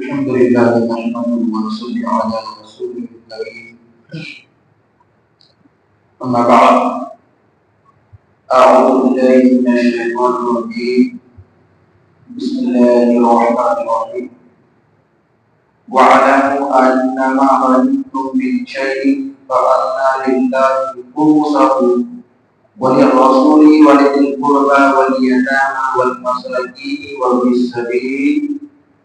الحمد لله نحمده ونصلي على رسوله الكريم أما بعد أعوذ بالله من الشيطان الرجيم بسم الله الرحمن الرحيم واعلموا أنما غنمتم من شيء فأن لله خمسه وللرسول ولذي القربى واليتامى والمساكين وابن السبيل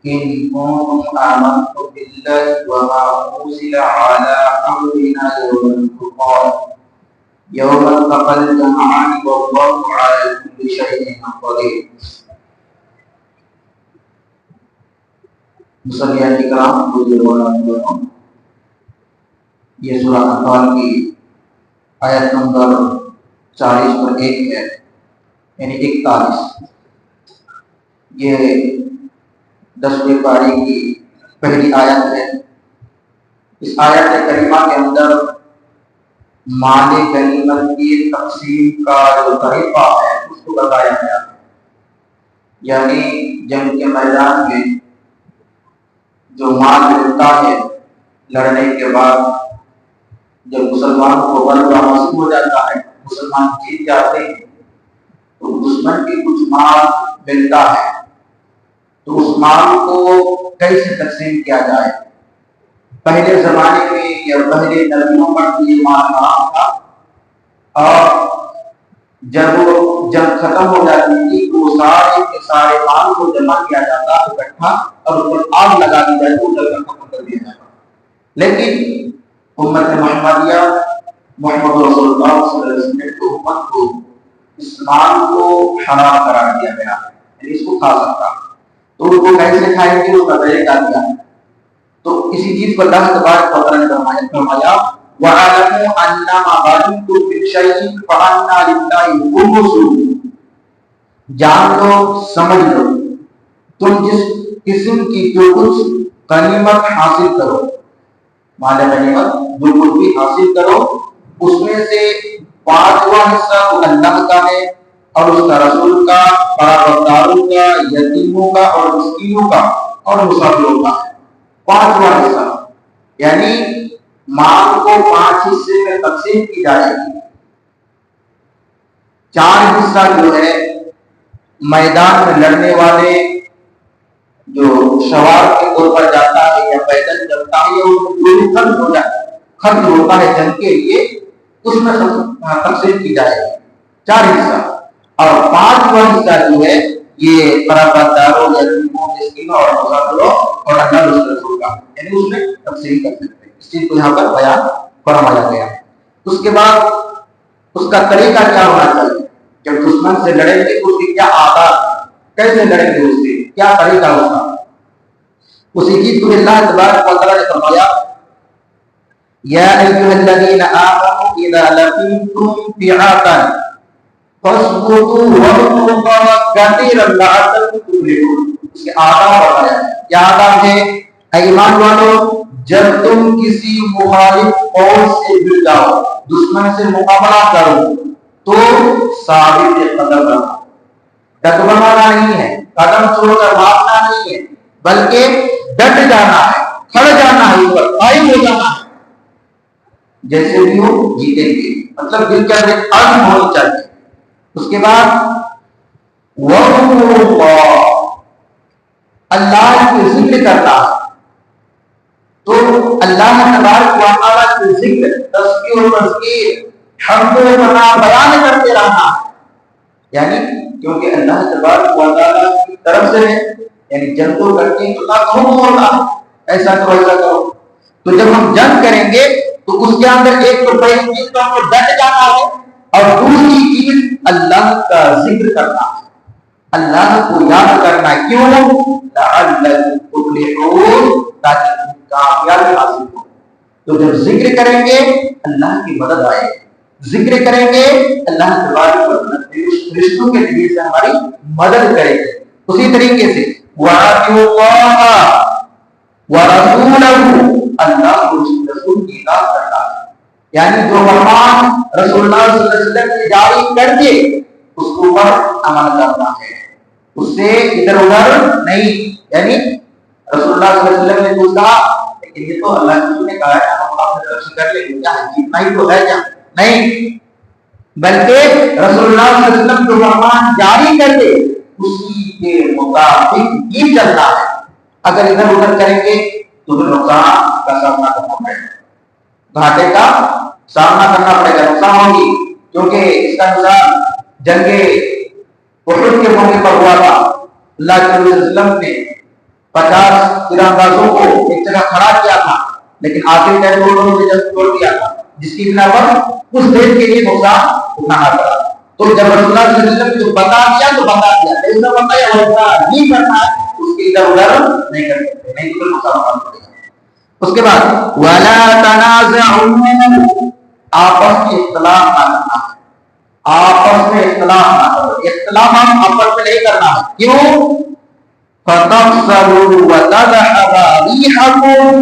إن كنتم آمنتم بالله وما أنزل على أمرنا يوم الفرقان يوم التقى الجمعان والله على كل شيء قدير. مصلیان کرام بزرگان، یہ سورہ انفال کی آیت نمبر 40 پر 1 ہے، یعنی 41. یہ 10ویں پاری کی پہلی آیت ہے. اس آیت کریمہ کے اندر مال غنیمت کی تقسیم کا جو طریقہ ہے اس کو بتایا گیا ہے. یعنی جنگ کے میدان میں جو مال ملتا ہے لڑنے کے بعد، جب مسلمان کو غلبہ حاصل ہو جاتا ہے، مسلمان جیت جاتے ہیں، تو دشمن کے کچھ مال ملتا ہے. تو اس مال کو کیسے تقسیم کیا جائے؟ پہلے زمانے میں یا پہلے نبیوں پر یہ مال حرام تھا، اور جب وہ جنگ ختم ہو جاتی تھی تو سارے کے سارے مال کو جمع کیا جاتا اکٹھا اور اس پر آگ لگا دی جاتی، وہ جل کر ختم کر دیا جاتا. لیکن امت محمدیہ محمد رسول اللہ صلی اللہ علیہ وسلم نے امت کو اس مال کو حرام قرار دیا گیا، یعنی اس کو کھا سکتا. تو ان کو کیسے کھائیں گے اس کا طریقہ دیا. تو اسی چیز پر اللہ تبارک و تعالی نے فرمایا وَاعْلَمُوا أَنَّمَا غَنِمْتُم مِّن شَيْءٍ فَأَنَّ لِلَّهِ خُمُسَهُ. جان لو، سمجھ لو، تم جس قسم کی جو کچھ غنیمت حاصل کرو، مال غنیمت جو کچھ بھی حاصل کرو، اس میں سے 5واں حصہ تو اللہ کا ہے اور اس کا رسول کا، قرابتداروں کا، یتیموں کا اور مسکینوں کا اور مسافروں کا ہے. 5واں حصہ یعنی مال کو 5 حصے میں تقسیم کی جائے گی. 4 حصہ جو ہے میدان میں لڑنے والے، جو سوار کے طور پر جاتا ہے یا پیدل چلتا ہے یا جو خرچ ہوتا ہے جنگ کے لیے، اس میں تقسیم کی جائے گی 4 حصہ. اور 5واں حصہ جو ہے یہ قرابتداروں، یتیموں، مسکینوں اور مسافروں اور اللہ رسول کا، یعنی اس میں تقسیم کر سکتے ہیں. اس چیز کو یہاں پر بیان فرمایا گیا. اس کے بعد اس کا طریقہ کیا ہونا چاہیے؟ جب دشمن سے لڑیں گے تو اس کی کیا عادات، کیسے لڑیں گے، اس سے کیا طریقہ ہوگا، اسی چیز کو اللہ تبارک و تعالی نے فرمایا یا ایھا الذین آمنوا اذا لقیتم فئۃ فاثبتوا واذکروا اللہ کثیرا لعلکم تفلحون. اس کے آداب بتایا. کیا آداب ہے؟ اے ایمان والو، جب تم کسی مخالف فوج سے مل جاؤ، دشمن سے مقابلہ کرو، تو ثابت قدم رہو. ڈگمگانا نہیں ہے، قدم چھوڑ کر بھاگنا نہیں ہے، بلکہ ڈٹ جانا ہے، کھڑ جانا ہے، اوپر قائم ہو جانا ہے. جیسے بھی ہو جیتیں گے، مطلب دل کے اندر عزم ہونی چاہیے. اس کے بعد وَاذْكُرُوا اللَّهَ، اللہ کی ذکر کرنا. تو اللہ تبارک و تعالی کے ذکر، تذکیر و تذکیر، حمد و ثنا بیان کرتے رہنا. یعنی کیونکہ اللہ تبارک و تعالی کی طرف سے ہے، یعنی جنگ تو کرتے ہیں تو اللہ حکم ہوتا ہے ایسا کرو ایسا کرو. تو جب ہم جنگ کریں گے تو اس کے اندر ایک تو پہلی چیز تو ہم کو ڈٹ جانا ہے، اور دوسری چیز اللہ کا ذکر کرنا ہے، اللہ کو یاد کرنا ہے. کیوں؟ لعلکم تفلحون، تاکہ کامیابی حاصل ہو. تو جب ذکر کریں گے اللہ کی مدد آئے گی، ذکر کریں گے اللہ تبارک و تعالی رشتوں کے ذریعے سے ہماری مدد کرے گی. اسی طریقے سے وَأَطِیعُوا اللَّهَ وَرَسُولَهُ، اللہ کو رسول کی اطاعت کرنا ہے. یعنی جو فرمان رسول اللہ صلی اللہ علیہ وسلم نے جاری کر دیے اس کو پر عمل کرنا ہے، اس سے ادھر ادھر نہیں. یعنی رسول اللہ صلی اللہ علیہ وسلم نے پوچھا لیکن یہ تو اللہ کے رسول نے کہا ہے ہم اپنے طرف سے کر لیں گے، کیا جیتنا ہی تو ہے کیا؟ نہیں، بلکہ رسول اللہ صلی اللہ علیہ وسلم جو فرمان جاری کر دے اسی کے مطابق ہی چلنا ہے. اگر ادھر ادھر کریں گے تو پھر نقصان کا سامنا کرنا پڑے گا، گھاٹے کا سامنا کرنا پڑے گا، نقصان ہوگی. کیونکہ اس کا نقصان جنگ احد کے موقع پر ہوا تھا. اللہ کے رسول صلی اللہ علیہ وسلم نے 50 تیراندازوں کو ایک جگہ کھڑا کیا تھا، لیکن آخر میں لوگوں نے جنگ چھوڑ دیا تھا، جس کی بنا پر اس دیش کے لیے نقصان اٹھانا پڑا. تو جب رسول اللہ صلی اللہ علیہ وسلم نے بتا دیا تو بتا دیا، نہیں بتایا ہوگا نہیں کرنا ہے اس کی ادھر ادھر نہیں کر سکتے، نہیں تو نقصان اٹھانا پڑے گا. اس کے بعد ولا تنازعوا، آپس میں اختلاف نہ کرنا ہے، آپس میں اختلاف نہ کرو. اختلاف ہم آپس میں نہیں کرنا ہے. کیوں؟ فَتَفْشَلُوا وَتَذْهَبَ رِيحُكُمْ،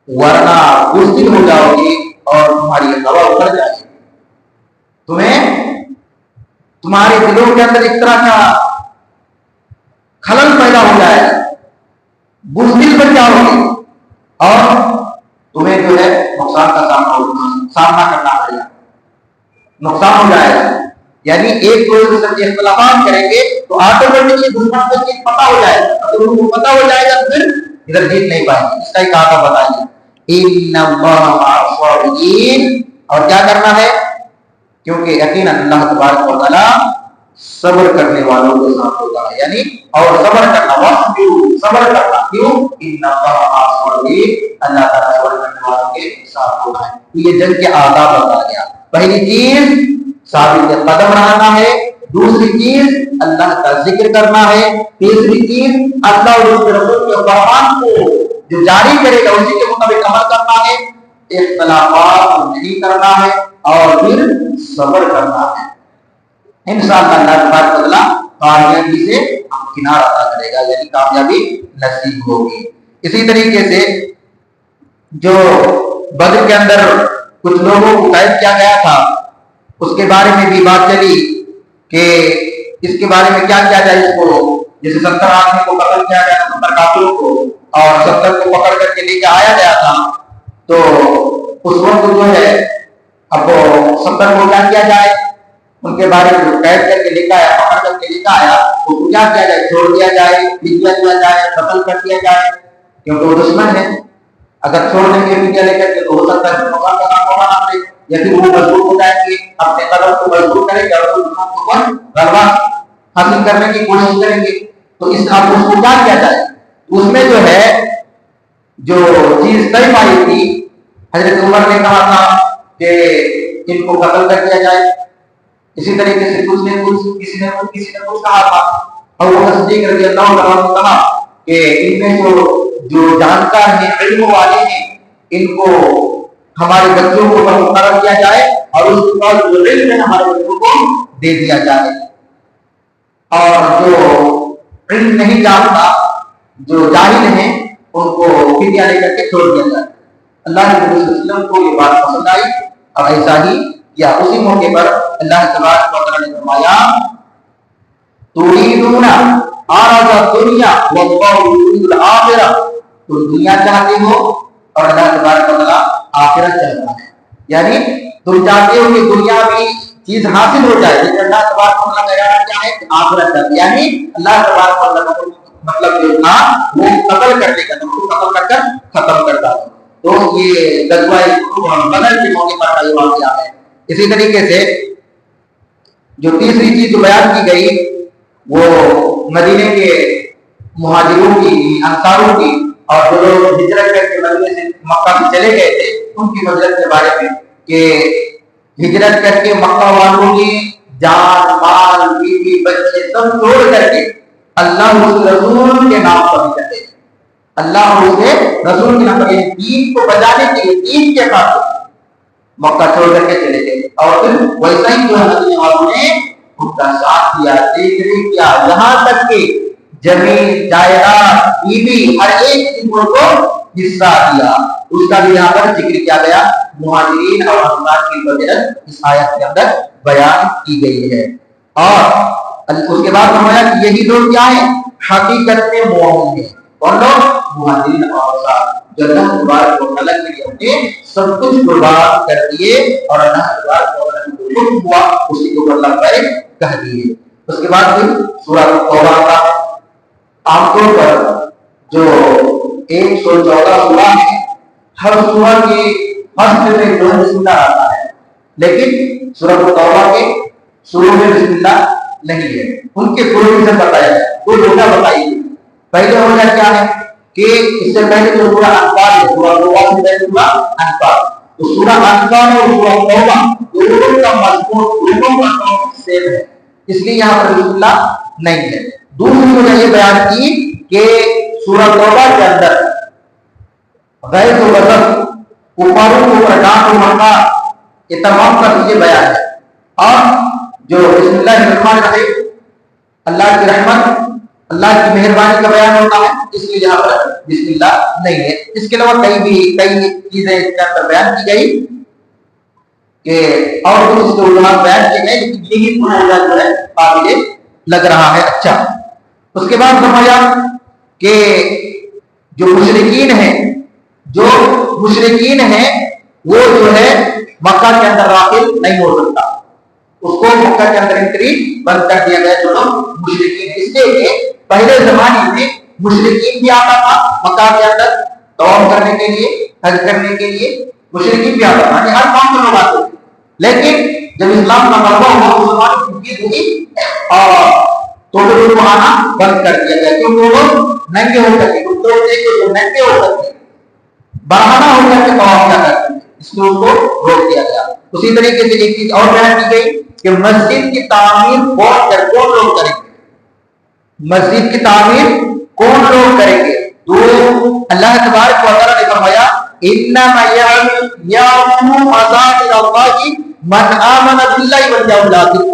ورنہ بزدل ہو جاؤ گے اور تمہاری ہوا اتر جائے گی. تمہارے دلوں کے اندر اس طرح کا خلل پیدا ہو جائے گا، بزدل بن جاؤ گے اور تمہیں جو ہے نقصان کا سامنا کرنا پڑے گا، نقصان ہو جائے گا. یعنی ایک دوسرے سے اختلافات کریں گے تو آٹومیٹکلی دشمن کو چیز پتہ ہو جائے گا. اگر ان کو پتہ ہو جائے گا تو پھر ادھر جیت نہیں پائیں گے. اس کا ہی کہا بتائیے ان اللہ مع الصابرین، اور کیا کرنا ہے؟ کیونکہ یقینا اللہ تبارک و تعالی صبر کرنے والوں کے ساتھ ہوتا ہے. یعنی اور صبر کرنا، صبر کرنا. کیوں؟ ان اللہ مع الصابرین، اللہ تعالی صبر کرنے والوں کے ساتھ ہوتا ہے. یہ جنگ کے آداب بتا گیا. پہلی چیز ثابت قدم رہنا ہے، دوسری چیز اللہ کا ذکر کرنا ہے، تیسری چیز اللہ اور اس کے رسول کے فرمان کو جو جاری کرے گا اسی کے مطابق عمل کرنا ہے، اختلافات نہیں کرنا ہے اور پھر صبر کرنا ہے. انشاءاللہ اللہ تبارک و تعالی کامیابی سے کنار عطا کرے گا، یعنی کامیابی نصیب ہوگی. اسی طریقے سے جو بدر کے اندر کچھ لوگوں کو قید کیا گیا تھا اس کے بارے میں بھی بات چلی کہ اس کے بارے میں کیا کیا جائے. اس کو جیسے 70 آدمی کو قتل کیا گیا، 70 کافروں کو، اور 70 کو پکڑ کر کے لے کے آیا گیا تھا. تو اس وقت جو ہے اب 70 کو کیا کیا جائے، ان کے بارے میں قید کر کے لے کے آیا، پکڑ کر کے لے کے آیا، اس کو کیا کیا جائے؟ چھوڑ دیا جائے، فدیہ دیا جائے، قتل کر دیا جائے، کیونکہ وہ دشمن ہے. اگر چھوڑ دیں گے فدیہ لے کر کے تو ہو سکتا ہے مقام کا نام ہونا نہ پڑے، یا پھر وہ مجبور ہو جائیں گے، اپنے قدم کو مجبور کریں گے اور دشمن کو پر غلبہ حاصل کرنے کی کوشش کریں گے. تو اس اب اس کو کیا کیا جائے؟ اس میں جو ہے جو چیز طے پائی تھی، حضرت عمر نے کہا تھا کہ ان کو قتل کر دیا جائے. اسی طریقے سے کسی نے کچھ کہا تھا، اور وہ صدیق رضی اللہ عنہ نے کہا کہ ان میں جو جانکار ہیں، علم والے ہیں، ان کو ہمارے بچوں کو مقرر کیا جائے اور اس کے بعد جو علم ہے ہمارے بچوں کو دے دیا جائے، اور جو علم نہیں جانتا، جو جاہل ہیں، ان کو فدیہ لے کر کے چھوڑ دیا جائے. اللہ کے رسول صلی اللہ علیہ وسلم کو یہ بات پسند آئی اور ایسا ہی کیا. اسی موقع پر اللہ تبارک و تعالی نے فرمایا تريدون عرض الدنيا والله يريد الآخرة، تم دنیا چاہتے ہو اور اللہ تبارک و تعالی آخرت چاہتا ہے. یعنی تم چاہتے ہو کہ دنیا بھی چیز حاصل ہو جائے، لیکن اللہ تبارک و تعالی کا ارادہ کیا ہے؟ آخرت چاہتا ہے. یعنی اللہ تبارک و تعالی کا مطلب جو تھا وہ قتل کرنے کا، تم کو قتل کر کر ختم کر ڈالا. تو یہ غزوہ بدر کے موقع پر یہ واقعہ ہے. اسی طریقے سے جو تیسری چیز جو بیان کی گئی وہ مدینے کے مہاجروں کی، انصاروں کی، اور جو لوگ ہجرت کر کے مدینے سے مکہ سے چلے گئے تھے ان کی فضیلت کے بارے میں کہ ہجرت کر کے مکہ والوں نے جان مال بیوی بچے سب چھوڑ کر کے اللہ اور رسول کے نام پر نکلے، اللہ اور اس کے رسول کے نام پر دین کو بچانے کے لیے، دین کے خاطر مکہ چھوڑ کر کے چلے گئے. اور پھر ویسا ہی جو ہے مدینے والوں نے ان کا ساتھ کیا، دیکھ ریکھ کیا، یہاں تک کہ زمین جائیداد بیوی ہر ایک چیز کو حصہ دیا. اس کا بھی یہاں پر ذکر کیا گیا. مہاجرین اور انصار کی فضیلت اس آیت کے اندر بیان کی گئی ہے. اور اس کے بعد فرمایا کہ یہی لوگ کیا ہیں؟ حقیقت میں مومن ہیں. کون لوگ؟ مہاجرین اور انصار، جو اللہ تبارک و تعالیٰ کے لیے اپنے سب کچھ قربان کر دیے اور اللہ تبارک و تعالیٰ کو حکم ہوا اسی کو اللہ لبیک کہہ دیے۔ اس کے بعد پھر سورہ توبہ کا عام طور پر جو 114 سورہ ہے، ہر سورہ کی فرسٹ میں جو بسم اللہ آتا ہے، لیکن سورہ توبہ کے شروع میں بسم اللہ نہیں ہے۔ ان کے پروویژن بتایا ہے، دو وجہ بتائی ہے۔ پہلے وجہ کیا ہے کہ اس سے پہلے جو سورہ انفال ہے، سورہ توبہ سے پہلے سورہ انفال، تو سورہ انفال اور سورہ توبہ دونوں کا مضمون دونوں کا ٹاپک سیم ہے، اس لیے یہاں پر بسم اللہ نہیں ہے۔ دوسری وجہ یہ بیان کی کہ سورہ توبہ کے اندر غیظ و غضب، کفاروں کو پرکان و مکار، یہ تمام کا چیزیں بیان ہے، اور جو بسم اللہ الرحمن الرحیم اللہ کی رحمت اللہ کی مہربانی کا بیان ہوتا ہے، اس لیے یہاں پر بسم اللہ نہیں ہے۔ اس کے علاوہ کئی چیزیں اس کے اندر بیان کی گئی کہ اور کچھ اس کے علماء بیان کیے گئے، لیکن یہی پورا جو ہے قابل لگ رہا ہے اچھا۔ اس کے بعد فرمایا کہ جو مشرکین ہیں وہ جو ہے مکہ کے اندر داخل نہیں ہو سکتا، اس کو مکہ کے اندر انٹری بند کر دیا گیا جو لوگ مشرکین، اس لیے کہ پہلے زمانے میں مشرکین بھی آتا تھا مکہ کے اندر طواف کرنے کے لیے، حج کرنے کے لیے مشرکین بھی آتا تھا، ہر قوم کے لوگ آتے تھے، لیکن جب اسلام کا غلبہ ہوا اس زمانے میں تنقید ہوئی اور تو لوگوں کو آنا بند کر دیا گیا، کیونکہ وہ لوگ ننگے ہو سکے، جو ننگے ہو سکے بہانہ ہو کر کے طواف کیا کرتے ہیں، اس میں ان کو روک دیا گیا۔ اسی طریقے سے ایک چیز اور بیان کی گئی کہ مسجد کی تعمیر کون لوگ کریں گے، مسجد کی تعمیر کون لوگ کریں گے؟ تو اللہ تبارک و تعالیٰ نے فرمایا انما یعمر مساجد اللہ من آمن باللہ والیوم الآخر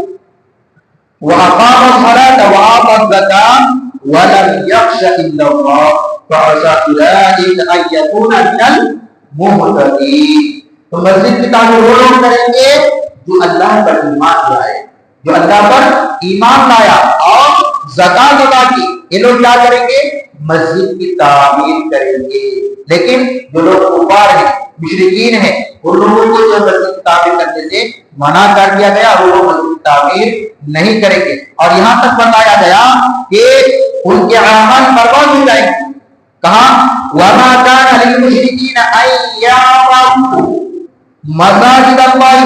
وأقام الصلاة وآتى الزكاة ولم يخش إلا الله فعسى أولئك أن يكونوا من المهتدين۔ تو مسجد کی تعمیر وہ لوگ کریں گے جو اللہ پر ایمان لائے، جو اللہ پر ایمان لایا اور زکات ادا کی، یہ لوگ کیا کریں گے؟ مسجد کی تعمیر کریں گے۔ لیکن جو لوگ کفار ہیں، مشرکین ہیں، ان لوگوں کو جو مسجد کی تعمیر کرنے سے منع کر دیا گیا، وہ لوگ مسجد کی تعمیر نہیں کریں گے، اور یہاں تک بتایا گیا کہ ان کے اعمال برباد ہو جائیں گے۔ کہاں وَمَا كَانَ لِلْمُشْرِكِينَ أَن يَعْمُرُوا مَسَاجِدَ اللَّهِ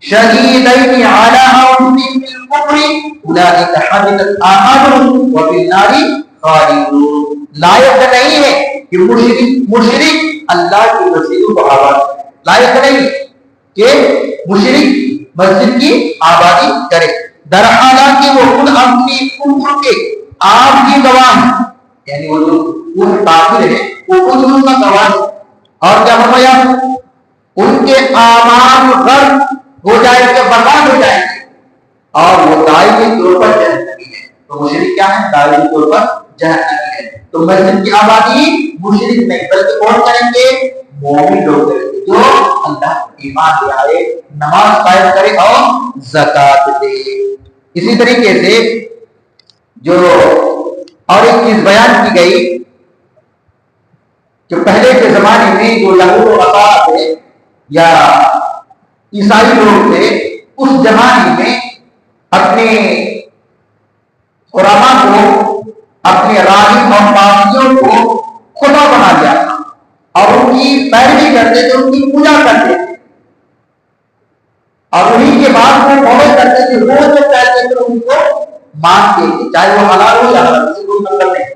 شَهِيدَيْنِ عَلَىٰ أَنفُسِهِم بِالْكُفْرِ أُولَٰئِكَ حَبِطَتْ أَعْمَالُهُمْ وَفِي النَّارِ خَالِدُونَ۔ لائق نہیں ہے کہ مشرک اللہ کی مسجدوں کو آباد کرے، لائق نہیں کہ مشرک مسجد کی آبادی کرے، در حالانکہ وہ خود اپنی کفر کے آپ کی گواہ ہیں، یعنی وہ جو کافر ہیں وہ خود ان کا گواہ ہے۔ اور کیا فرمایا؟ ان کے اعمال غرق ہو جائیں گے، برباد ہو جائیں گے، اور وہ دائمی طور پر جہنمی ہے۔ تو مشرک کیا ہے؟ دائمی طور پر جہنمی ہے۔ تو مسجد کی آبادی مشرک نہیں بلکہ کون کریں گے؟ مومن لوگ کریں گے، جو اللہ ایمان لے آئے، نماز قائم کرے اور زکات دے۔ اسی طریقے سے جو اور ایک چیز بیان کی گئی کہ پہلے کے زمانے میں جو یہود و نصارا تھے یا عیسائی لوگ تھے، اس زمانے میں اپنے علماء کو، اپنے راہب اور پادریوں کو خدا بنا دیا تھا اور ان کی پیروی کرتے تھے، ان کی پوجا کرتے تھے، اور انہیں کے بعد وہ فالو کرتے تھے، وہ جو کہتے تھے ان کو مانتے تھے، چاہے وہ حلال ہو یا حرام، اس سے کوئی مطلب نہیں،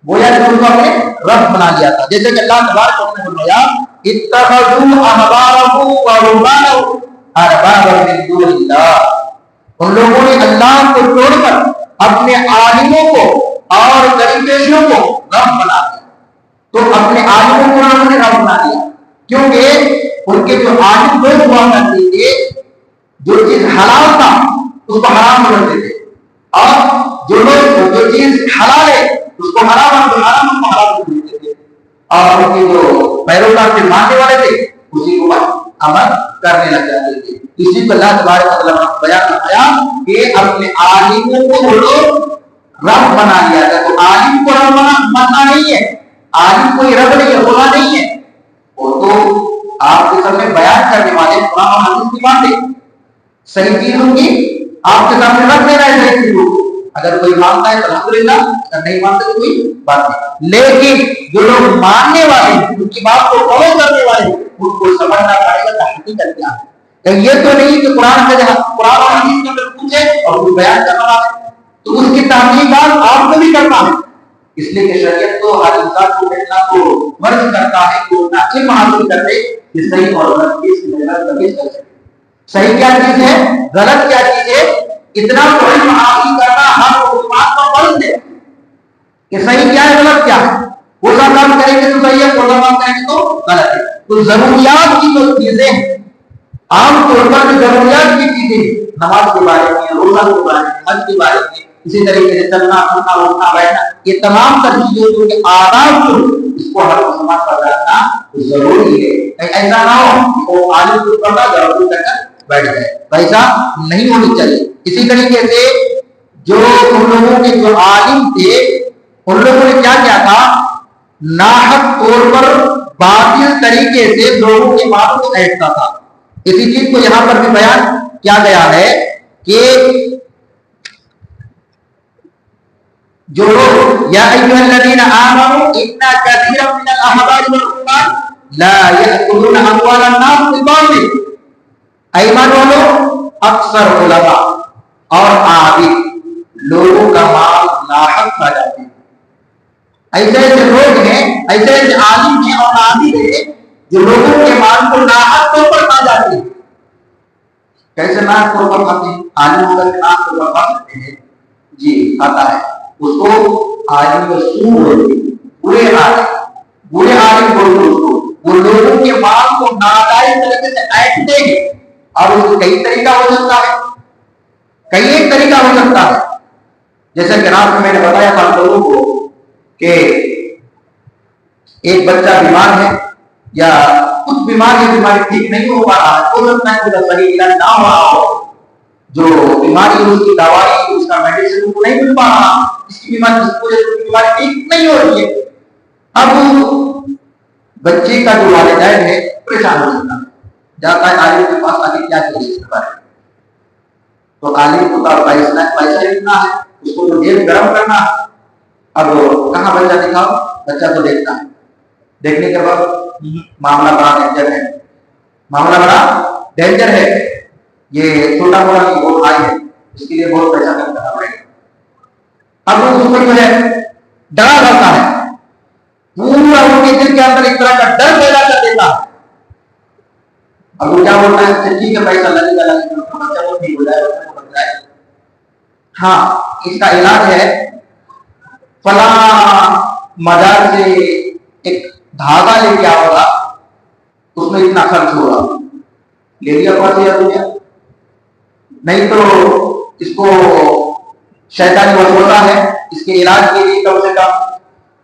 گویا کہ ان کو اپنے رب بنا لیا تھا۔ جیسے کہ اللہ تبارک و تعالیٰ نے فرمایا اتخذوا احبارهم ورهبانهم اربابا من دون اللہ، ان لوگوں نے اللہ کو چھوڑ کر اپنے عالموں کو اور طریقیوں کو رب بنا دیا۔ تو اپنے عالموں کو انہوں نے رب بنا دیا، کیونکہ ان کے جو عالم لوگ ہوا کرتے تھے، جو چیز حلال تھا اس کو حرام کرتے تھے، اور جو چیز حلال ہے اس کو حرام کر دیتے تھے، اور ان کے جو پیروکار کے ماننے والے تھے اسی کو عمل کرنے لگ جاتے تھے۔ اسی کو اللہ تبارک و تعالیٰ نے بیان فرمایا کہ اپنے عالموں کو وہ لوگ رب بنا لیا تھا۔ تو عالم کو رب ماننا نہیں ہے، عالم کوئی رب نہیں ہے، خدا نہیں ہے، وہ تو آپ کے سامنے بیان کرنے والے قرآن اور حدیث کی باتیں صحیح چیزوں کی آپ کے سامنے رکھ دینا ہے، صحیح چیزوں کو اگر کوئی مانتا ہے تو الحمدللہ، اگر نہیں مانتا تو کوئی بات نہیں۔ لیکن جو لوگ ماننے والے ہیں، ان کی بات کو فالو کرنے والے ہیں، ان کو سمجھنا پڑے گا کہ حقیقت کیا ہے۔ کہ یہ تو نہیں کہ قرآن اور حدیث کے اندر کچھ ہے اور کوئی بیان کر رہا ہے تو اس کی تحقیقات آپ کو بھی کرنا ہے، اس لیے کہ شریعت تو ہر انسان کو دیکھنا تو مرض کرتا ہے کہ وہ اپنا علم حاصل کرے کہ صحیح اور غلط کس میں تمیز کر سکے، صحیح کیا چیز ہے، غلط کیا چیز ہے، اتنا تو علم حاصل کرنا ہر مسلمان کا فرض ہے کہ صحیح کیا ہے، غلط کیا ہے، وہ سب کام کریں گے تو صحیح ہے، وہ سب کام کریں گے تو غلط ہے۔ تو ضروریات کی جو چیزیں ہیں، عام طور پر جو ضروریات کی چیزیں، نماز کے بارے میں، روزہ کے بارے میں، حج کے بارے میں، اسی طریقے سے چلنا پھرنا اٹھنا بیٹھنا، یہ تمام تر چیزوں کے آداب جو اس کو ہر مسلمان پر جاننا ضروری ہے۔ کہیں ایسا نہ ہو کہ وہ عالم کو پڑھا ضرور کر کر بیٹھ گئے، ایسا نہیں ہونی چاہیے۔ اسی طریقے سے جو ان لوگوں کے جو عالم تھے، ان لوگوں نے کیا کیا تھا، ناحق طور پر باطل طریقے سے لوگوں کے مالوں کو ایٹتا تھا۔ اسی چیز کو یہاں پر بھی بیان کیا گیا ہے کہ جو لوگ یا ایھا الذین آمنوا ان کثیرا من الاحبار والرهبان لا یأکلون اموال الناس بالباطل، ایمان والو اکثر علماء اور عابد لوگوں کا مال ناحق کھا جاتے ہیں۔ ایسے ایسے لوگ ہیں، ایسے ایسے عالم ہیں اور عابد ہیں جو لوگوں کے مال کو ناحق طور پر کھا جاتے ہیں۔ کیسے ناحق طور پر کھاتے ہیں؟ عالم ہوگا کہ ناحق طور پر کھا سکتے ہیں؟ جی آتا ہے، اس کو عالم سوء بولتے ہیں، برے عالم بولتے اس کو۔ وہ لوگوں کے مال کو ناجائز طریقے سے ایٹتے ہیں، اور اس کو کئی طریقہ ہو سکتا ہے، کئی ایک طریقہ ہو سکتا ہے۔ جیسے کہ رات میں نے بتایا تھا لوگوں کو کہ ایک بچہ بیمار ہے یا کچھ بیماری ٹھیک نہیں ہو پا رہا ہے، ہو سکتا ہے کہ صحیح علاج نہ ہو رہا ہو، جو بیماری اس کی دوائی اس کا میڈیسن کو نہیں مل پا رہا، اس کی بیماری ٹھیک نہیں ہو رہی ہے۔ اب بچے کا جو والدین ہے پریشان ہو جاتا ہے، جاتا ہے عالم کے پاس، آگے کیا چیز اس کے بارے میں، تو عالم کو پیسہ اتنا ہے، اس کو تو جیب گرم کرنا ہے۔ اب کہاں بچہ دکھاؤ، بچہ تو دیکھتا ہے، دیکھنے کے بعد معاملہ بڑا ڈینجر ہے، یہ چھوٹا موٹا کی بہت ہائی ہے، اس کے لیے بہت پیسہ خرچ کرنا پڑے گا۔ اب اس کو جو ہے ڈرا کرتا ہے، پورا ان کے دل کے اندر ایک طرح کا ڈر پیدا کر دیتا ہے۔ اب وہ کیا بولتا ہے، ٹھیک ہے پیسہ لگے گا، بچہ کو ٹھیک ہو جائے، بچہ کو بچ جائے، ہاں اس کا علاج ہے فلاں مزار سے ایک دھاگا لے کے آؤ گا، اس میں اتنا خرچ ہوگا، لے لیا پاس یا دنیا نہیں تو اس کو شیطانی وسوسہ ہے، اس کے علاج کے لیے کم سے کم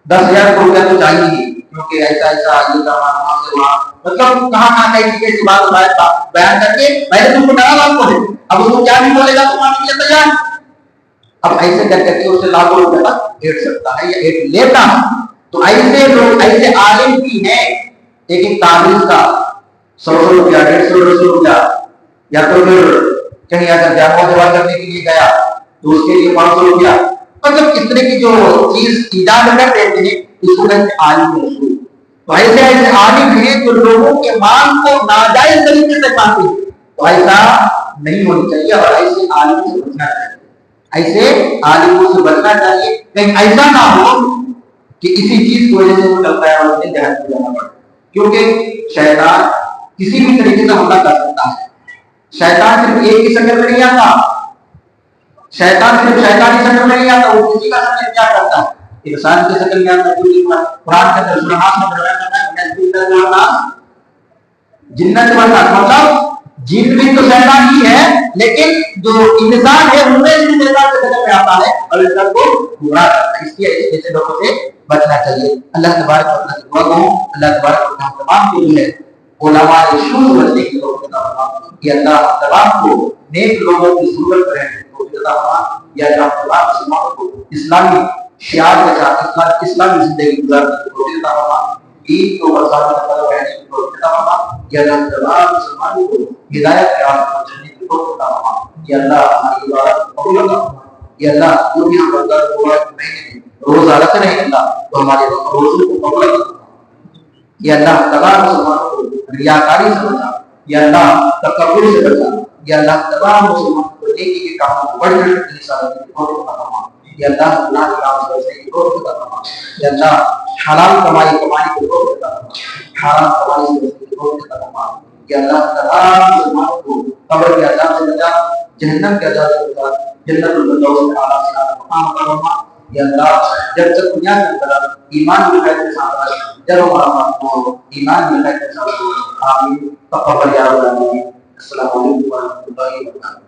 10,000 روپیہ تو چاہیے ہی، کیونکہ ایسا یہ وہاں سے وہاں، مطلب کہاں کیسی بات بیان کر کے پہلے تم کو ڈرا بات بولے، اب اس کو کیا نہیں بولے گا تو ماننے کے لیے تیار۔ اب ایسے کر کے اسے لاکھوں روپے تک ایٹ سکتا ہے یا ایٹ لیتا ہے۔ تو ایسے لوگ، ایسے عالم بھی ہیں، ایک تعویذ کا 100 روپیہ 150 روپیہ، یا تو پھر کہیں اگر جامع دوا کرنے کے لیے گیا تو اس کے لیے 500 روپیہ، مطلب اس طرح کی جو چیز ایجاد کر دیتے ہیں اس کو کہتے ہیں عالم رسول۔ تو ایسے ایسے عالم ہیں جو لوگوں کے مال کو ناجائز طریقے سے کھاتے ہیں، تو ایسا نہیں ہونا چاہیے اور ایسے عالم سے بچنا چاہیے، ایسے عالموں سے بچنا چاہیے۔ کہیں ایسا نہ ہو کہ اسی چیز کی وجہ سے وہ چلتا ہے اور اسے جہنم میں جانا پڑتا ہے، کیونکہ شیطان کسی بھی طریقے سے حملہ کر سکتا ہے۔ شیطان صرف ایک ہی شکل میں نہیں آتا، شیطان صرف شیطانی شکل میں نہیں آتا، وہ کسی کا شکل کیا کرتا ہے، انسان کی شکل میں آتا ہے۔ قرآن کے اندر سورہ ناس میں بیان کرنا ہے جنت والناس، مطلب جن بھی تو شیطان ہی ہے، لیکن جو انسان ہے ان میں بھی شیطان کے شکل میں آتا ہے اور انسان کو گمراہ کرتا ہے۔ اس لیے ایسے لوگوں سے بچنا چاہیے۔ اللہ تبارک و تعالیٰ سے دعا کروں، اللہ تبارک و تعالیٰ تمام کے لیے علماء شروع بچنے کی توفیق عطا فرما، کہ اللہ تمام کو نیک لوگوں کی صحبت میں توفیق عطا فرما، یا اللہ تمام مسلمانوں کو اسلامی شیار کے ساتھ اسلامی زندگی گزارنے کی توفیق عطا فرما، دین کو برسات میں قدم رہنے کی توفیق عطا فرما، یا اللہ تمام مسلمانوں کو ہدایت کے راہ پر چلنے کی توفیق عطا فرما، یا اللہ ہماری عبادت قبول عطا فرما، یا اللہ جو بھی ہم رمضان المبارک مہینے میں روزہ رکھ رہے ہیں اللہ تو ہمارے روزوں کو قبول عطا فرما، یا اللہ تمام مسلمانوں کو ریاکاری سے بچا، یا اللہ تکبر سے بچا، یا اللہ تمام مسلمانوں کو نیکی کے کاموں کو بڑھ چڑھ کر حصہ لینے کی توفیق عطا فرما، یا اللہ گناہ کے کام سے بچنے کی توفیق عطا فرما، یا اللہ حلال کمائی کی توفیق عطا فرما، حرام کمائی سے بچنے کی توفیق عطا فرما، یا اللہ تمام مسلمانوں کو قبر کے عذاب سے بچا، جہنم کے عذاب سے بچا، جنت الفردوس میں اعلیٰ سے اعلیٰ مقام عطا فرما، یا اللہ جب تک دنیا کے اندر ایمان کی خیر کے ساتھ جب ہمارا کو ایمان کی خیر کے ساتھ آمین تقبل یا رب العالمین۔ السلام علیکم ورحمۃ اللہ وبرکاتہ۔